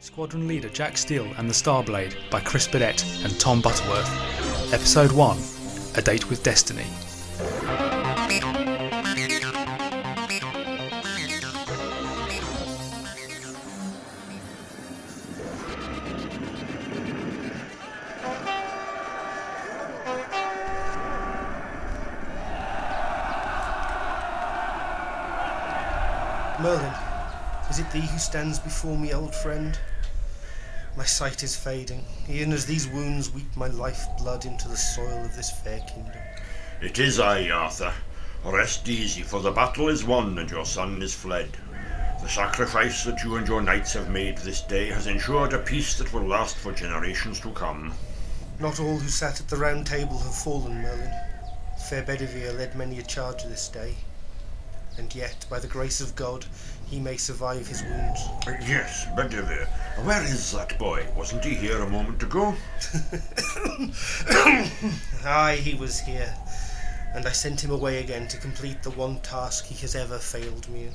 Squadron leader Jack Steele and the Starblade by Chris Burdett and Tom Butterworth. Episode 1, A Date with Destiny. Merlin, is it thee who stands before me, old friend? My sight is fading, e'en as these wounds weep my life-blood into the soil of this fair kingdom. It is I, Arthur. Rest easy, for the battle is won and your son is fled. The sacrifice that you and your knights have made this day has ensured a peace that will last for generations to come. Not all who sat at the round table have fallen, Merlin. Fair Bedivere led many a charge this day. And yet, by the grace of God, he may survive his wounds. Yes, Bedivere. Where is that boy? Wasn't he here a moment ago? Aye, he was here. And I sent him away again to complete the one task he has ever failed me in.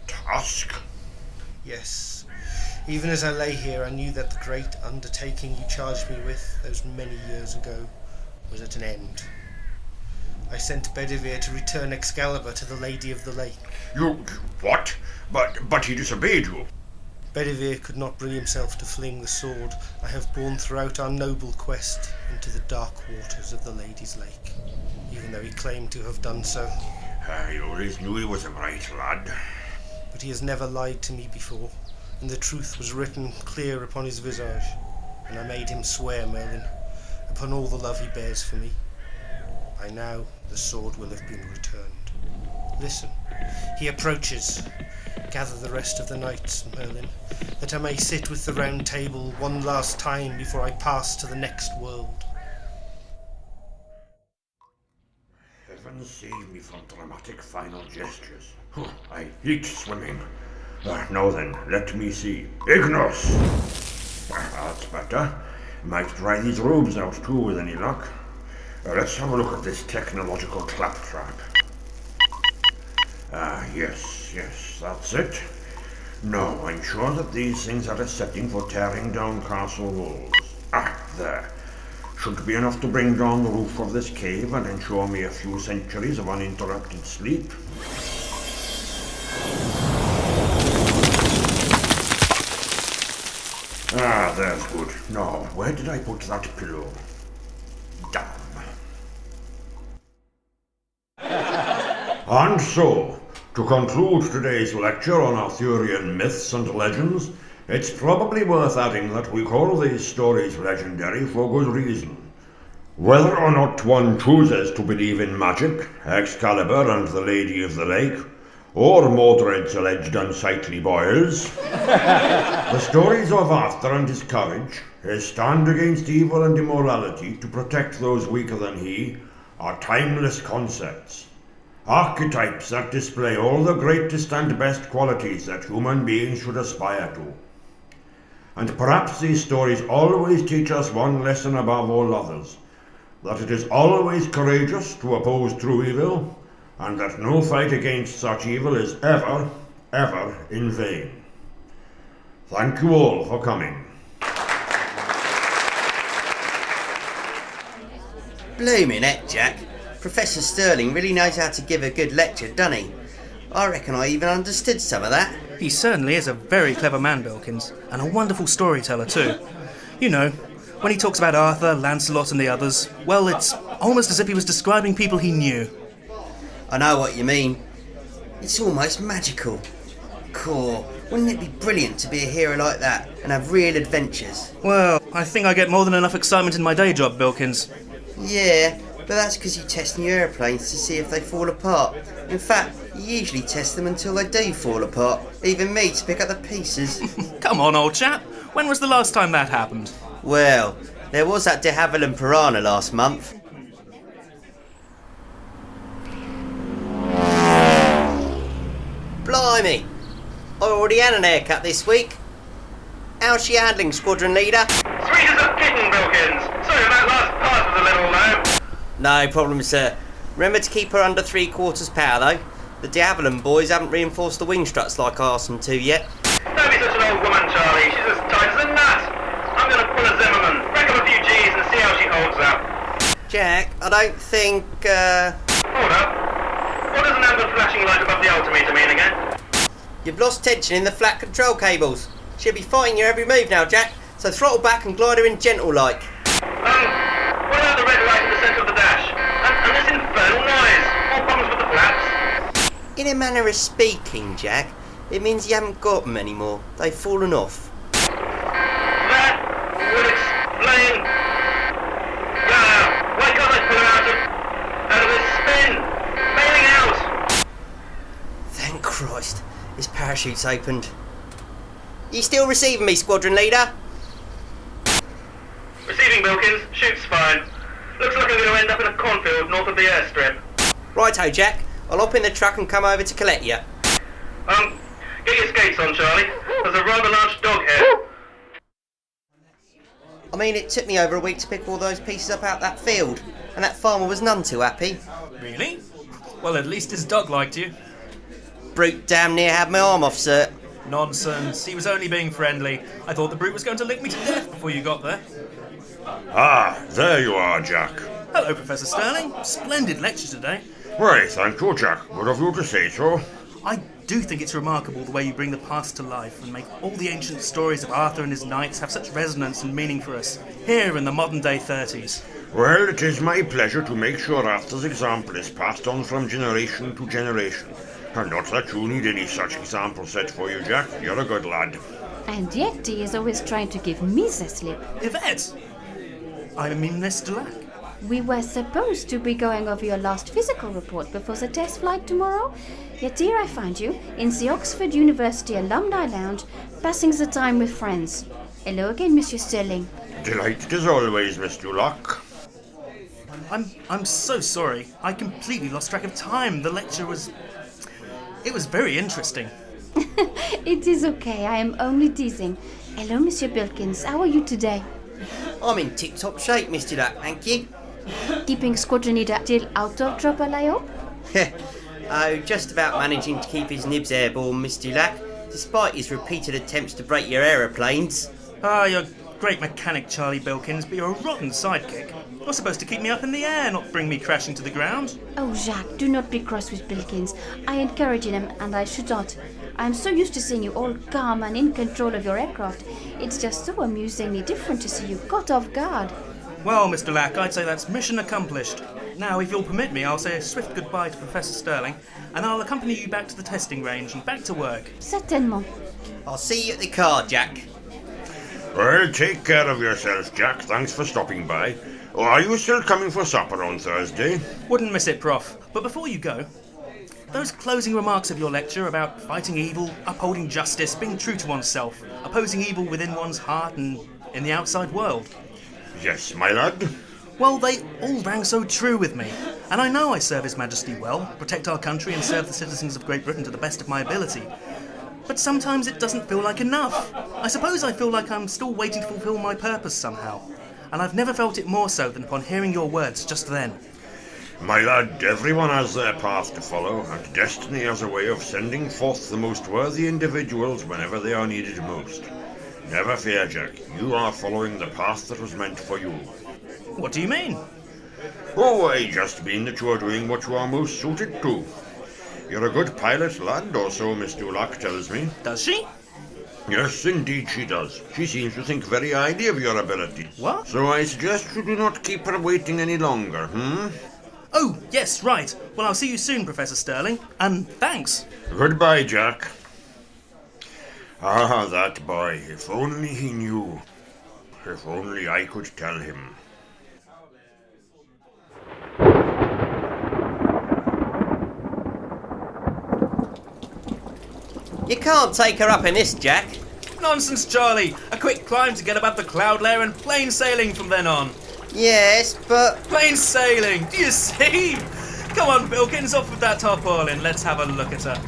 Task? Yes. Even as I lay here, I knew that the great undertaking you charged me with those many years ago was at an end. I sent Bedivere to return Excalibur to the Lady of the Lake. You... what? But he disobeyed you. Bedivere could not bring himself to fling the sword I have borne throughout our noble quest into the dark waters of the Lady's Lake, even though he claimed to have done so. I always knew he was a bright lad. But he has never lied to me before, and the truth was written clear upon his visage, and I made him swear, Merlin, upon all the love he bears for me. By now, the sword will have been returned. Listen, he approaches. Gather the rest of the knights, Merlin, that I may sit with the round table one last time before I pass to the next world. Heaven save me from dramatic final gestures. I hate swimming. Now then, let me see. Ignos! That's better. Might try these robes out too with any luck. Let's have a look at this technological claptrap. Yes, that's it. No, I'm sure that these things are a setting for tearing down castle walls. There. Should be enough to bring down the roof of this cave and ensure me a few centuries of uninterrupted sleep. There's good. Now, where did I put that pillow? Down. And so, to conclude today's lecture on Arthurian myths and legends, it's probably worth adding that we call these stories legendary for good reason. Whether or not one chooses to believe in magic, Excalibur and the Lady of the Lake, or Mordred's alleged unsightly boils, the stories of Arthur and his courage, his stand against evil and immorality to protect those weaker than he, are timeless concepts. Archetypes that display all the greatest and best qualities that human beings should aspire to. And perhaps these stories always teach us one lesson above all others, that it is always courageous to oppose true evil, and that no fight against such evil is ever, ever in vain. Thank you all for coming. Bloomin' heck, Jack. Professor Sterling really knows how to give a good lecture, doesn't he? I reckon I even understood some of that. He certainly is a very clever man, Bilkins, and a wonderful storyteller too. You know, when he talks about Arthur, Lancelot and the others, well, it's almost as if he was describing people he knew. I know what you mean. It's almost magical. Cool. Wouldn't it be brilliant to be a hero like that and have real adventures? Well, I think I get more than enough excitement in my day job, Bilkins. Yeah, but that's because you test new aeroplanes to see if they fall apart. In fact, you usually test them until they do fall apart, leaving me to pick up the pieces. Come on, old chap. When was the last time that happened? Well, there was that de Havilland piranha last month. Blimey! I already had an haircut this week. How's she handling, Squadron Leader? Sweet as a kitten, Bilkins. Sorry about last part of the little low. No problem, sir. Remember to keep her under 3/4 power, though. The Diabolon boys haven't reinforced the wing struts like I asked them to yet. Don't be such an old woman, Charlie. She's as tight as a nut. I'm going to pull a Zimmerman, rack up a few G's and see how she holds up. Jack, I don't think, Hold up. What does an amber flashing light above the altimeter mean again? You've lost tension in the flat control cables. She'll be fighting your every move now, Jack, so throttle back and glide her in gentle-like. What about the red light in the centre of the dash? And this infernal noise? More problems with the flaps? In a manner of speaking, Jack, it means you haven't got them anymore. They've fallen off. That would explain... why can't I pull her out of this spin? Bailing out! Thank Christ, his parachute's opened. You still receiving me, Squadron Leader? Receiving, Bilkins. Shoot's fine. Looks like I'm going to end up in a cornfield north of the airstrip. Righto, Jack. I'll hop in the truck and come over to collect you. Get your skates on, Charlie. There's a rather large dog here. I mean, it took me over a week to pick all those pieces up out that field, and that farmer was none too happy. Really? Well, at least his dog liked you. Brute damn near had my arm off, sir. Nonsense. He was only being friendly. I thought the brute was going to lick me to death before you got there. Ah, there you are, Jack. Hello, Professor Sterling. Splendid lecture today. Why, thank you, Jack. Good of you to say so. I do think it's remarkable the way you bring the past to life and make all the ancient stories of Arthur and his knights have such resonance and meaning for us, here in the modern-day 30s. Well, it is my pleasure to make sure Arthur's example is passed on from generation to generation. And not that you need any such example set for you, Jack. You're a good lad. And yet he is always trying to give me the slip. Yvette! I mean, Mr. Lack. We were supposed to be going over your last physical report before the test flight tomorrow. Yet here I find you, in the Oxford University Alumni Lounge, passing the time with friends. Hello again, Monsieur Sterling. Delighted as always, Miss Dulac. I'm so sorry. I completely lost track of time. The lecture was... It was very interesting. It is okay, I am only teasing. Hello, Monsieur Bilkins, how are you today? I'm in tip-top shape, Mr. Duck, thank you. Keeping Squadron Leader still out of trouble, I hope? Oh, just about managing to keep his nibs airborne, Mr. Lack, despite his repeated attempts to break your aeroplanes. Ah, you're a great mechanic, Charlie Bilkins, but you're a rotten sidekick. You're supposed to keep me up in the air, not bring me crashing to the ground. Oh, Jacques, do not be cross with Bilkins. I encourage him, and I should not. I am so used to seeing you all calm and in control of your aircraft. It's just so amusingly different to see you caught off guard. Well, Mr. Lack, I'd say that's mission accomplished. Now, if you'll permit me, I'll say a swift goodbye to Professor Sterling, and I'll accompany you back to the testing range and back to work. Certainement. I'll see you at the car, Jack. Well, take care of yourself, Jack. Thanks for stopping by. Oh, are you still coming for supper on Thursday? Wouldn't miss it, Prof. But before you go, those closing remarks of your lecture about fighting evil, upholding justice, being true to oneself, opposing evil within one's heart and in the outside world. Yes, my lad. Well, they all rang so true with me. And I know I serve His Majesty well, protect our country and serve the citizens of Great Britain to the best of my ability. But sometimes it doesn't feel like enough. I suppose I feel like I'm still waiting to fulfill my purpose somehow. And I've never felt it more so than upon hearing your words just then. My lad, everyone has their path to follow, and destiny has a way of sending forth the most worthy individuals whenever they are needed most. Never fear, Jack. You are following the path that was meant for you. What do you mean? Oh, I just mean that you are doing what you are most suited to. You're a good pilot, lad, or so Miss Dulac tells me. Does she? Yes, indeed she does. She seems to think very highly of your ability. What? So I suggest you do not keep her waiting any longer, Oh, yes, right. Well, I'll see you soon, Professor Sterling. And thanks. Goodbye, Jack. Ah, that boy. If only he knew. If only I could tell him. You can't take her up in this, Jack. Nonsense, Charlie. A quick climb to get above the cloud layer and plain sailing from then on. Yes, but... Plain sailing, do you see? Come on, Bilkins, off with that tarpaulin. Let's have a look at her.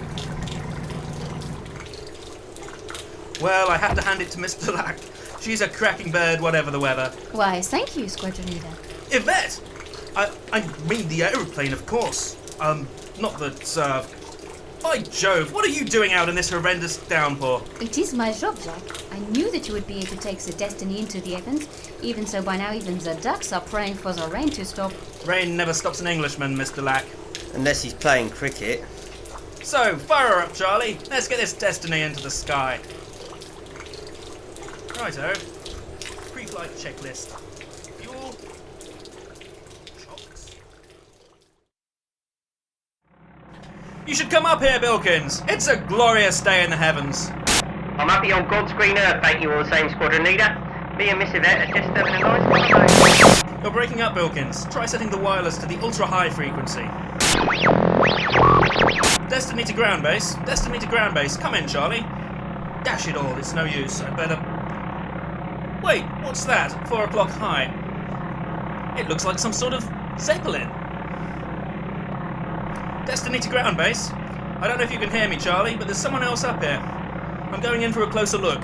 Well, I have to hand it to Mr. Lack. She's a cracking bird, whatever the weather. Why, thank you, Squadron Leader. Yvette! I mean the aeroplane, of course. Not that, By Jove, what are you doing out in this horrendous downpour? It is my job, Jack. I knew that you would be able to take the Destiny into the heavens. Even so, by now even the ducks are praying for the rain to stop. Rain never stops an Englishman, Mr. Lack. Unless he's playing cricket. So, fire her up, Charlie. Let's get this Destiny into the sky. Righto. Pre-flight checklist. Fuel. Chocks. You should come up here, Bilkins. It's a glorious day in the heavens. I'm happy on God's green earth, thank you all the same, Squadron Leader. Me and Miss Yvette are just having a nice conversation. You're breaking up, Bilkins. Try setting the wireless to the ultra-high frequency. Destiny to ground base. Destiny to ground base. Come in, Charlie. Dash it all, it's no use. I'd better... Wait, what's that? 4 o'clock high. It looks like some sort of Zeppelin. Destiny to ground base. I don't know if you can hear me, Charlie, but there's someone else up here. I'm going in for a closer look.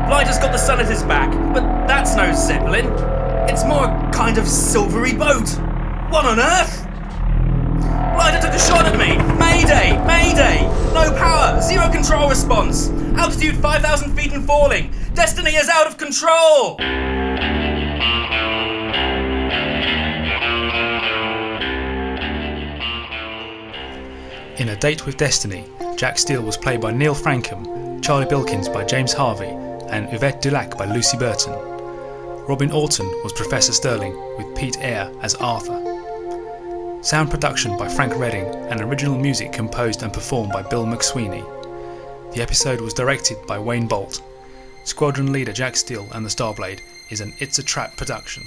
Blighter's got the sun at his back, but that's no Zeppelin. It's more a kind of silvery boat. What on earth? Blighter took a shot at me. Mayday! Mayday! No power! Zero control response! Altitude 5,000 feet and falling! Destiny is out of control! In A Date with Destiny, Jack Steele was played by Neil Frankham, Charlie Bilkins by James Harvey, and Yvette Dulac by Lucy Burton. Robin Orton was Professor Sterling, with Pete Eyre as Arthur. Sound production by Frank Redding, and original music composed and performed by Bill McSweeney. The episode was directed by Wayne Bolt. Squadron leader Jack Steele and the Starblade is an It's a Trap production.